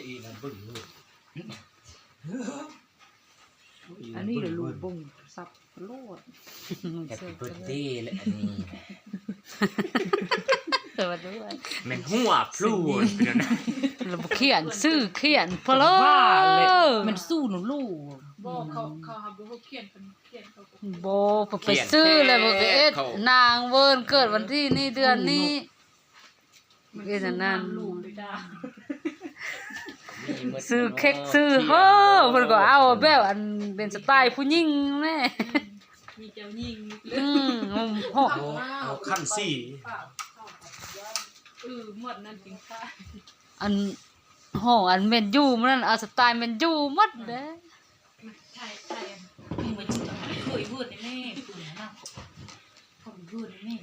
อีนะบึ้งเลยอันนี้เดี๋ยวลูกบุ้งซับโลด แฮปปี้เบิร์ดเดย์เลยอันนี้ เกิดด้วย มันหัวพลูนเป็นนะ เราเขียนซื้อเขียนพะโลมันสู้หนูลูก บอกเขาหาบุกเขียนเป็นเขียนเขา โบไปซื้อเลยบอกเอ็ดนางเวิร์นเกิดวันที่นี่เดือนนี้เอ็ดนั่น ลูกไปได้ ซื้อเค้กซื้อเฮ้อเพิ่นก็เอาแบบอันเป็นสไตล์ผู้หญิงแม่ มีเจ้ายิง โห เอาขั้นสี่ หมดนั่นจริงค่ะ อันห้องอันเมนยูมันนั่นเอาสไตล์เมนยูหมดเด้ ใช่มึงไปจุดเคยพูดในแม่ปืนมากผมพูดในแม่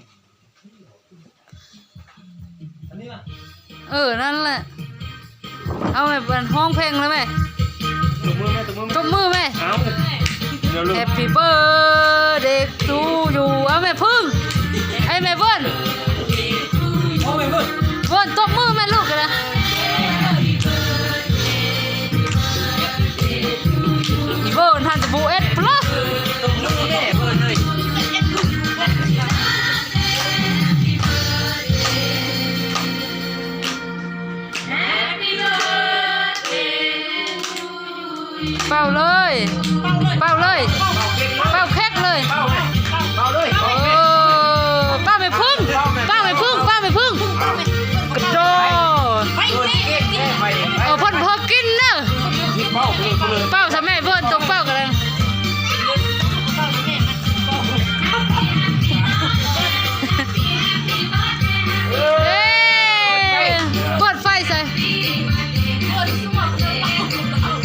อันนี้ล่ะ นั่นแหละเอาแม่เป็นห้องเพลงเลยแม่ ตัวมือแม่ ตบมือแม่ เอาเดี๋ยวลูก Happy birthday to you เอาแม่พึ่งไอ้แม่เบิ้ล พ่อแม่เบิ้ล เบิ้ลตบมือแม่ลูกเลยนะอีเบิ้ลท่านจะบูเอ็ดปลั๊ก ตรงนี้แน่เบิร์ดเลย เป่าเลยเป่าเลยเป่าเค้กเลย เป้าเลยเป้า